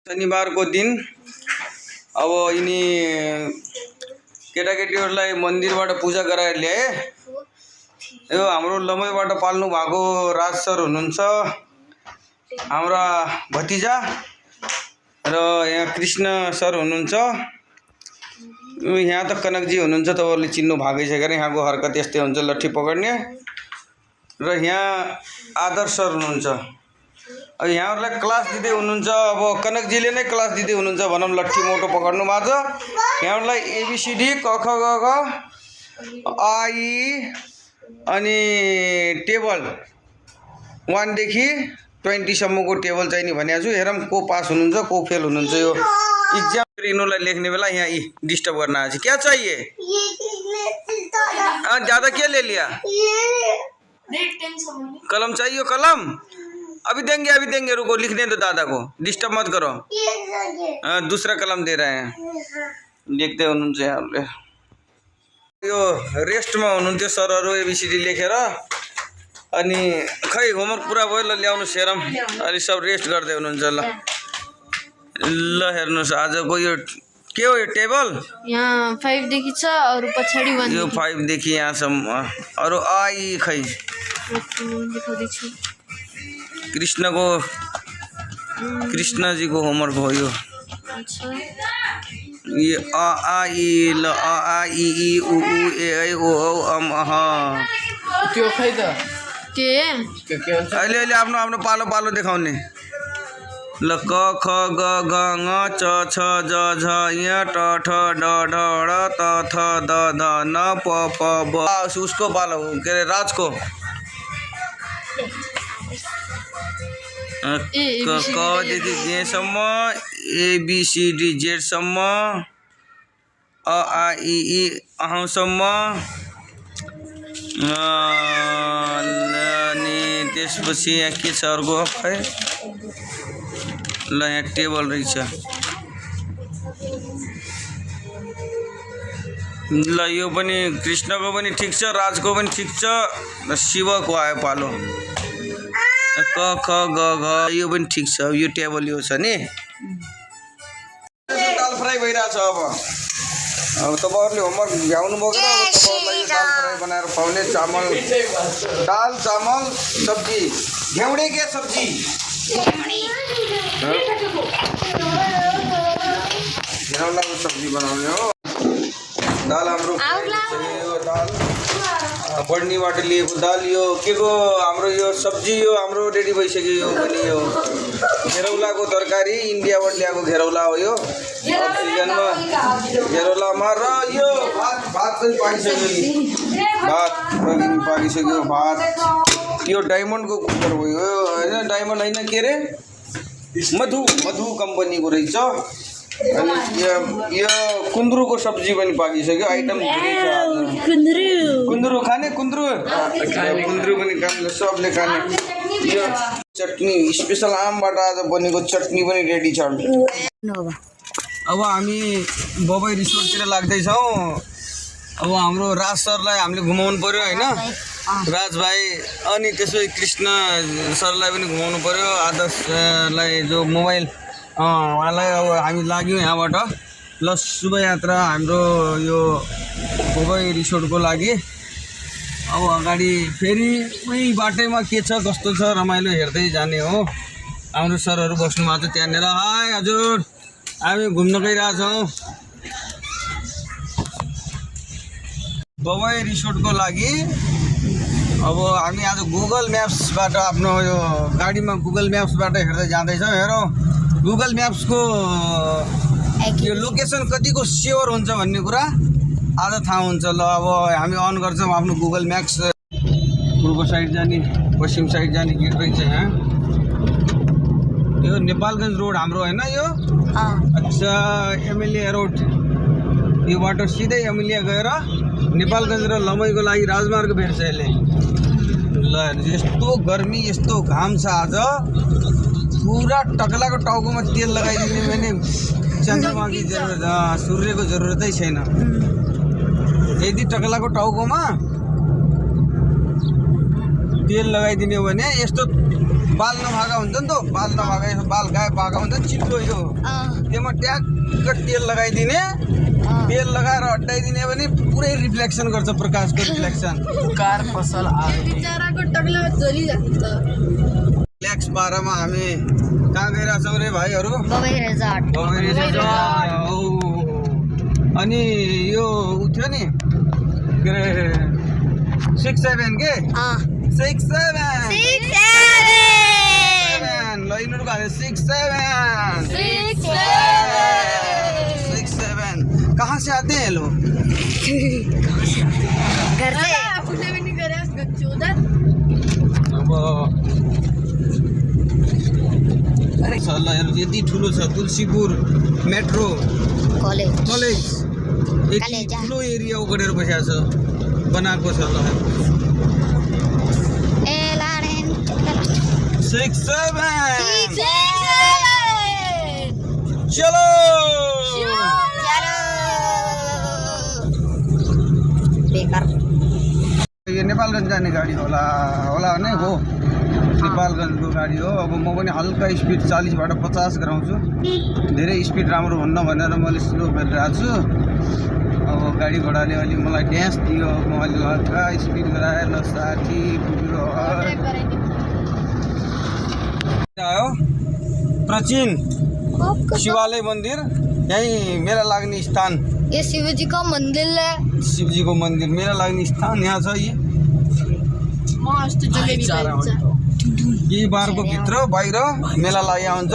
शनिबार को दिन अब यिनी केटाकेटीहरूलाई मन्दिरबाट पूजा गराएर ल्याए। यो हाम्रो लमैबाट पाल्नु भएको राज सर हुनुहुन्छ, हाम्रा भतिजा, र यहाँ कृष्ण सर हुनुहुन्छ। यहाँ त कनकजी हुनुहुन्छ, तपाईँहरूले चिन्नु भएकै छ गरे, यहाँको हरकत यस्तै हुन्छ, लट्ठी पकड्ने। र यहाँ आदर्श सर हुनुहुन्छ, अब यहाँहरूलाई क्लास दिँदै हुनुहुन्छ। अब कनकजीले नै क्लास दिँदै हुनुहुन्छ भनौँ, लट्ठी मोटो पक्ड्नु भएको छ। यहाँहरूलाई एबिसिडी क ख ग घ आई अनि टेबल 1 देखि 20 सम्मको टेबल चाहिने भनेको छु। हेरौँ को पास हुनुहुन्छ को फेल हुनुहुन्छ। यो इक्जाम यिनीहरूलाई लेख्ने बेला यहाँ डिस्टर्ब गर्न आएको छ। क्या चाहिए? ज़्यादा क्या ले लिया? कलम चाहिए? कलम अभी देंगे, रुको, लिखने दो दादा को, डिस्टर्ब मत करो। दूसरा कलम दे रहे हैं, लेख्दै हुनुहुन्छ यहाँहरूले। यो रेस्टमा हुनुहुन्थ्यो सरहरू एबिसिडी लेखेर। अनि खै होमवर्क पुरा भयो, ल ल्याउनुहोस् हेरौँ। अलि सब रेस्ट गर्दै हुनुहुन्छ। ल हेर्नुहोस् आजको यो के हो? यो टेबल यहाँ 5 देखि छ, अरु पछाडी 1। यो 5 देखि यहाँसम्म, अरु आई खै देखाउँदैछु। कृष्णजी को होमवर्क हो यो। अच्छा, ये अ आ इ ल अ आ इ ई उ ऊ ए ऐ ओ औ अम अह। त्यो खै त के अहिले आफ्नो पालो देखाउने। ल क ख ग घ ङ च छ ज झ य ट ठ ड ढ ळ त थ द ध न प प ब। उसको पालो, के अरे राजको। क देखि जेसम्म, एबिसिडी जेडसम्म, अ आ इ ई अहसम्म। अनि त्यसपछि यहाँ के छ अर्को? खै ल यहाँ टेबल रहेछ। ल यो पनि कृष्णको पनि ठिक छ, राजको पनि ठिक छ, र शिवको आयो पालो। क ख ग घ यो पनि ठिक छ। यो टेबल यो छ नि। दाल फ्राई भइरहेछ। अब तपाईँहरूले होमवर्क भ्याउनु भएको र अब तपाईँहरूलाई दाल फ्राई बनाएर खुवाउने। दाल चामल सब्जी, घेउडे के सब्जी, घेउलाको सब्जी बनाउने हो। दाल हाम्रो दाल बढ्नीबाट लिएको दाल। यो के को हाम्रो यो सब्जी, यो हाम्रो रेडी भइसक्यो। यो पनि यो घेरौलाको तरकारी, इन्डियाबाट ल्याएको घेरौला हो यो। सिजनमा घेरौलामा। र यो भात पनि पाकिसक्यो। भात पनि पाकिसक्यो। भात यो डायमन्डको कुकर हो यो, होइन डायमन्ड होइन, के अरे मधु कम्पनीको रहेछ। अनि यो कुन्द्रुको सब्जी पनि पाकिसक्यो। आइटम धेरै छ। कुन्द्रु खाने, कुन्द्रु पनि खाने, सबले खाने। यो चटनी स्पेसल आमबाट आज बनेको चटनी पनि रेडी छ। अब हामी बबई रिसोर्टतिर लाग्दैछौँ। अब हाम्रो राज सरलाई हामीले घुमाउनु पर्यो, होइन राज भाइ। अनि त्यसपछि कृष्ण सरलाई पनि घुमाउनु पर्यो, आदर्शलाई जो मोबाइल उहाँलाई। अब हामी लाग्यौँ यहाँबाट। ल शुभ यात्रा हाम्रो यो बबई रिसोर्टको लागि। अब अगाडि फेरि उही बाटैमा के छ कस्तो छ रमाइलो हेर्दै जाने हो। हाम्रो सरहरू बस्नु भएको छ त्यहाँनिर। हाई हजुर, हामी घुम्न गइरहेछौँ बबई रिसोर्टको लागि। अब हामी आज गुगल म्याप्सबाट आफ्नो यो गाडीमा गुगल म्याप्सबाट हेर्दै जाँदैछौँ। हेरौँ गुगल म्याप्सको यो लोकेसन कतिको स्योर हुन्छ भन्ने कुरा आज थाहा हुन्छ। ल अब हामी अन गर्छौँ आफ्नो गुगल म्याप्स। पूर्व साइड जाने, पश्चिम साइड जाने गेट रहेछ यहाँ। यो नेपालगञ्ज रोड हाम्रो होइन यो। अच्छा, एमएलए रोड। यो बाटो सिधै एमएलए गएर नेपालगञ्ज र लमैको लागि राजमार्ग भेट्छ यसले। ल यस्तो गर्मी, यस्तो घाम छ आज। पुरा टकलाको टाउकोमा तेल लगाइदिने भने चन्द्रमाकी जरुरत, सूर्यको जरुरतै छैन। यदि टकलाको टाउकोमा तेल लगाइदिने हो भने यस्तो बाल नभागा हुन्छ नि त बाल नभागा बाल गायब भएको हुन्छ नि चिल्लो यो त्यसमा ट्याक्क तेल लगाइदिने तेल लगाएर हटाइदिने भने पुरै रिफ्लेक्सन गर्छ प्रकाशको रिफ्लेक्सन कार पसल आयो बिचराको टक्ला जलिरहेको छ रिल्याक्स पारामा हामी कहाँ गइरहेछौँ रे भाइहरू बबाई रिजर्ट अनि यो उठ्यो नि के अरे 6-7 के 6-7 ल यिनीहरूको हाल्यो 6-7 कहाँ से आते हैं लोग घर से आफूले पनि गरेस् गच्छु उधर अब यति ठुलो छ तुलसीपुर मेट्रो कलेज यति ठुलो एरिया उगडेर बसेको छ बनाएको छ ल 6-7 चलो यो नेपालगञ्ज जाने गाडी होला नै हो नेपालगञ्जको गाडी हो अब म पनि हल्का स्पिड 40बाट 50 गराउँछु धेरै स्पिड राम्रो हुन्न भनेर मैले स्लो गरिरहेको छु अब गाडी घोडाले अलि मलाई ड्यान्स दियो म अलि हल्का स्पिड गराएर 60 पुग्यो आयो प्राचीन शिवालय मन्दिर यही मेला लाग्ने स्थान ये शिवजी का मंदिर है शिवजीको मन्दिर मेला लाग्ने स्थान यहाँ छ मस्त जलेबी खाइन्छ यही बारको भित्र बाहिर मेला लागेको हुन्छ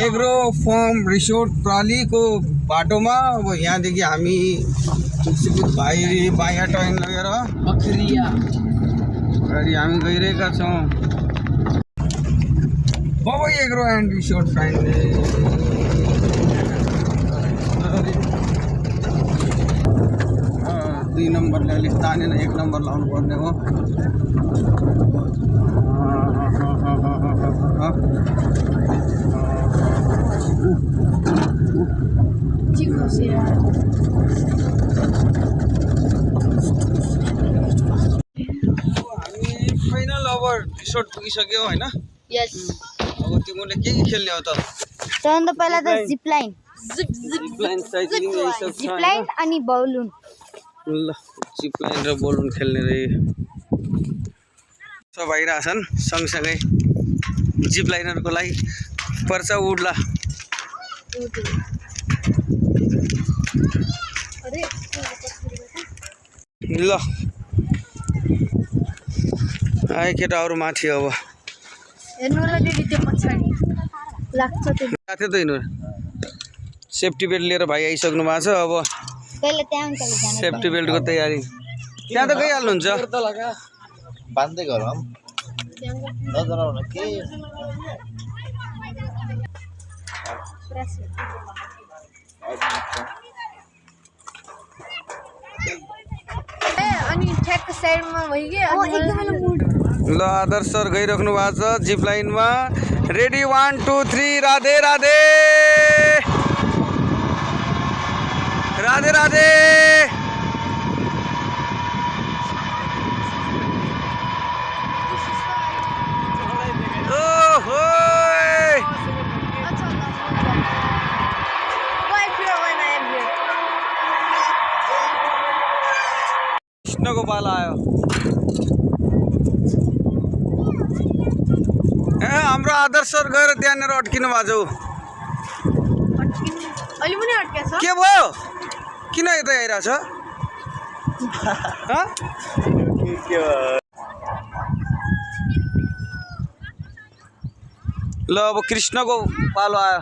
एग्रो फार्म रिसोर्ट प्रालीको बाटोमा अब यहाँदेखि हामी तुलसीपुर बायाँ टर्न लगेर अगाडि हामी गइरहेका छौँ Babai agro and resort friendly 2 नम्बरले अलिक तानेर 1 नम्बर लाउनु पर्ने हो फाइनल अब रिसोर्ट पुगिसक्यो होइन यस अब तिमीले के खेल्ने हो त सबभन्दा पहिला त जिप लाइन जिप लाइन अनि बलुन ल जिप लाइन र बलुन खेल्ने रे सब आइरहेछन् सँगसँगै जिप लाइनरको लागि पर्छ उड्ला ल आए केटाहरू माथि अब हेर्नु र दिदी त्यो पछाडि लाग्छ त्यो थियो त यिनीहरू सेफ्टी बेल्ट लिएर भाइ आइसक्नु भएको छ अब पहिले त्यहाँ उकालो जानु सेफ्टी बेल्टको तयारी त्यहाँ त गइहाल्नुहुन्छ बाँध्दै गरौँ नजराउन के अनि ठ्याक्क साइडमा भइगयो ल आदर्श सर गइराख्नु भएको छ जिप लाइनमा रेडी 1 2 3 राधे राधे राधे राधे कृष्णको पाला आयो ए हाम्रो आदर्श सर गएर त्यहाँनिर अड्किनु भएको छ के भयो किन यता आइरहेछ ल अब कृष्णको पालो आयो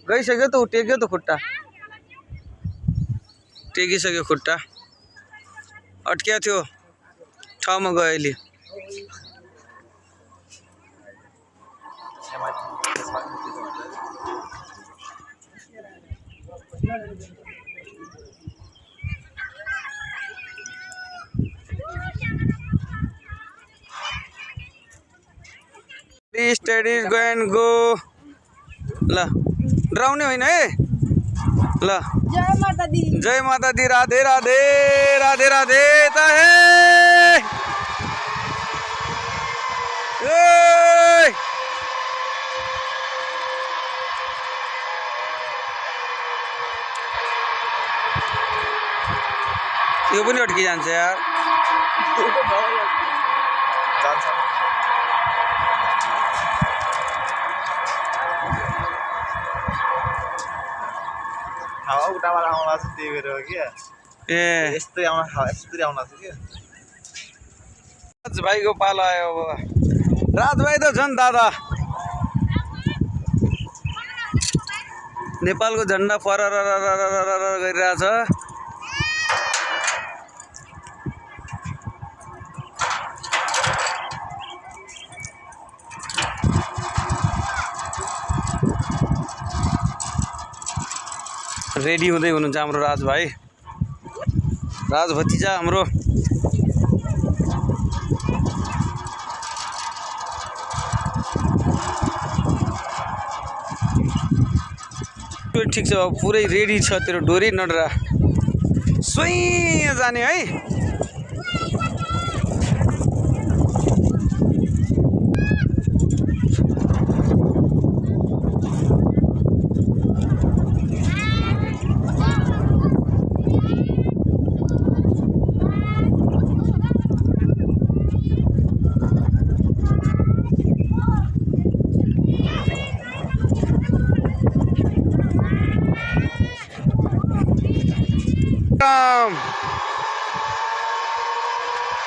गइसक्यो त टेक्यो त खुट्टा टेकिसक्यो खुट्टा अड्किया थियो ठाउँमा गयो अहिले स्टडी इज गोइङ गो ल डराउने होइन है ल जय माता दी राधे राधे राधे राधे ता है यो पनि अड्की जान्छ यार हावा उठाबाट आउला छ त्यही भएर हो क्या ए यस्तै आउन यस्तै आउन छ क्या राज भाइको पालो आयो अब राज भाइ त झन् दादा नेपालको झन्डा फरर गरिरहेछ रेडी हुँदै हुनुहुन्छ हाम्रो राज भाइ राज भतिजा हाम्रो ठिक छ पुरै रेडी छ तेरो डोरी नडरा सोही जाने है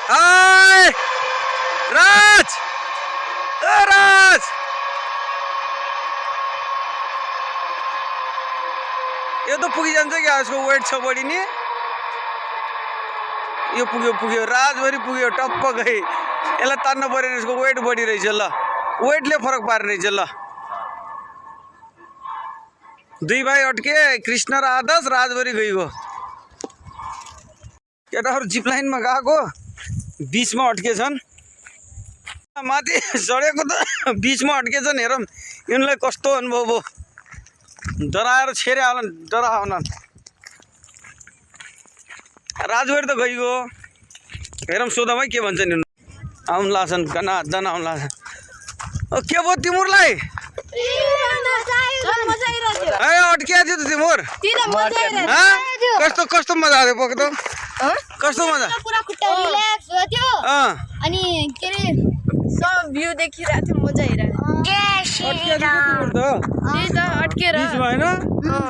हाय राज राज यो त पुगिजान्छ क्या यसको वेट छ बढी नि यो पुग्यो राजभरि पुग्यो टप्प गई यसलाई तान्न पऱ्यो यसको वेट बढी रहेछ ल वेटले फरक पार्ने रहेछ ल दुई भाइ अट्के कृष्ण र आदर्श राजभरि गइगयो केटाहरू जिप लाइनमा गएको बिचमा अड्केछन् माथि चढेको त बिचमा अड्केछन् हेरौँ यिनलाई कस्तो अनुभव भयो डराएर छेरे होला डराउन राजभरि त गइगयो हेरौँ सोधौँ है के भन्छन् यिनीहरू आउला छन् गना दन आउला के भयो तिमीहरूलाई अड्किया थियो त तिमीहरू कस्तो कस्तो मजा आयो पक्क त कस्तो मजा पुरा खुट्टा रिल्याक्स भयो त्यो अनि के रे सब भ्यू देखिरहेको थियो मजा अड्केर होइन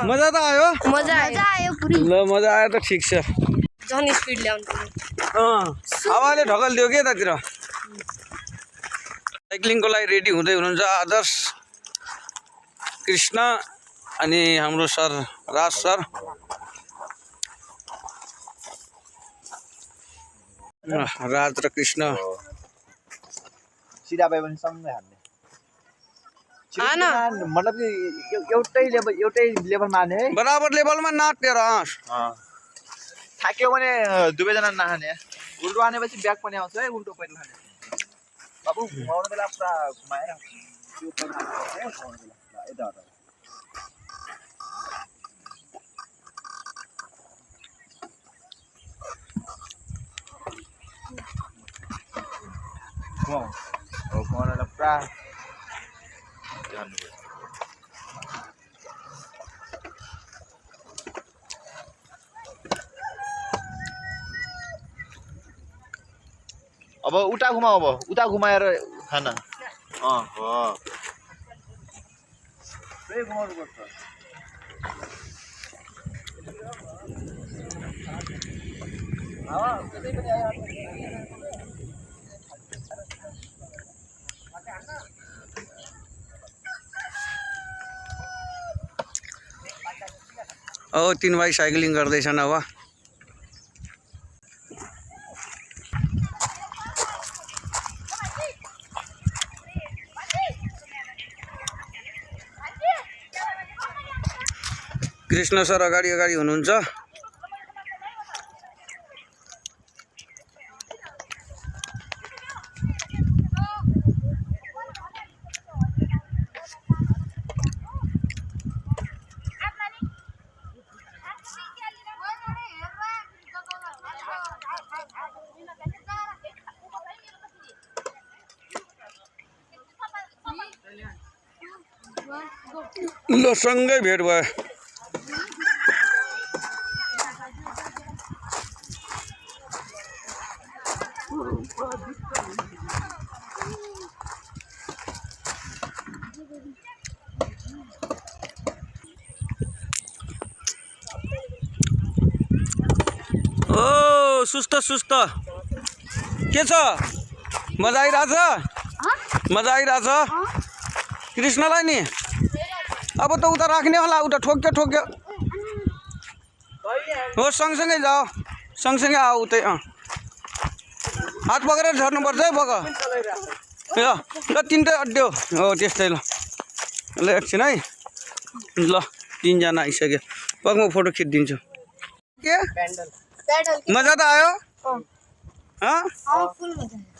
मजा त आयो मजा आयो पुरै ल मजा आयो त ठिक छ झन् स्पिड ल्याउनु हावाले ढकलिदियो के यतातिर साइक्लिङको लागि रेडी हुँदै हुनुहुन्छ आदर्श कृष्ण अनि हाम्रो सर राज सर राज र कृष्ण सिधा भए पनि सँगै हान्ने मतलब कि एउटै लेभलमा हाने है बराबर लेभलमा नाटेर थाक्यो भने दुवैजना नहाने उल्टो हानेपछि ब्याग पनि आउँछ है उल्टो पहिला हाने बाबु घुमाउने बेला पुरा घुमाएर त्यो पहिला घुमाउने बेला यता घुमाउनलाई पुरा अब उता घुमाऊ अब उता घुमाएर खाना हो घुमाउनु पर्छ तीन भाइ साइक्लिङ गर्दैछन् अब कृष्ण सर अगाडि अगाडि हुनुहुन्छ। ल सँगै भेट भयो। ओ सुस्त सुस्त के छ? मजा आइरहेछ? मजा आइरहेछ? कृष्णलाई नि अब त उता राख्ने होला, उता ठोक्यो ठोक्यो हो। सँगसँगै जाओ, सँगसँगै आऊ उतै। हात पक्रेर झर्नुपर्छ है बग। ल तिनटै अड्ड्यो हो त्यस्तै। ल एकछिन है। ल 3 जना आइसक्यो। पग म फोटो खिचिदिन्छु। के मजा त आयो?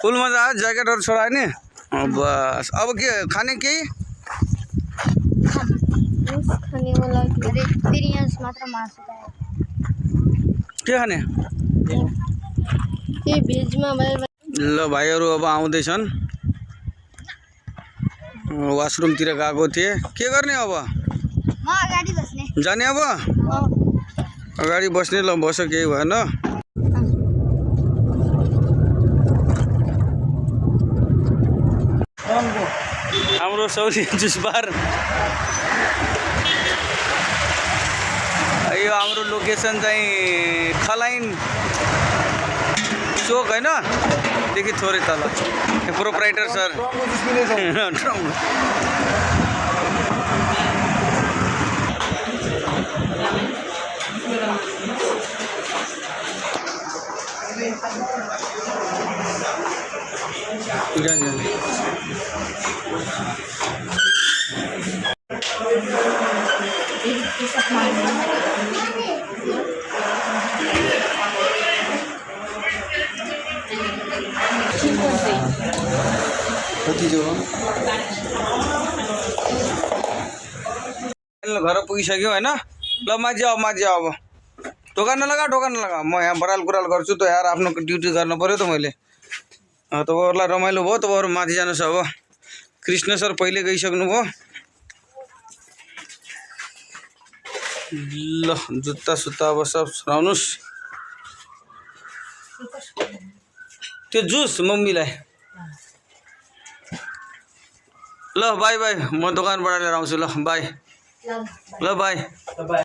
फुल मजा आयो। ज्याकेटहरू छोडायो नि? बस अब के खाने केही? के खाने? ल भाइहरू अब आउँदैछन्। वासरुमतिर गएको थिए। के गर्ने अब? जाने अब? अगाडि बस्ने। ल बस, केही भएन। हाम्रो सौदी जुस बार। यो हाम्रो लोकेसन चाहिँ खलाइन चोक होइन, देखि थोरै तल। प्रोप्राइटर सर घर पुगिसक्यो होइन। ल माझी आऊ अब। ढोका नलगा म यहाँ बराल कुराल गर्छु त यार। आफ्नो ड्युटी गर्नु पर्यो त मैले। तपाईँहरूलाई रमाइलो भयो। तपाईँहरू माथि जानुहोस् अब। कृष्ण सर पहिले गइसक्नु भयो। ल जुत्ता सुत्ता अब सब सुनाउनुहोस्। त्यो जुस मम्मीलाई। ल बाई बाई। म दोकानबाट लिएर आउँछु। ल बाई। ल बाई।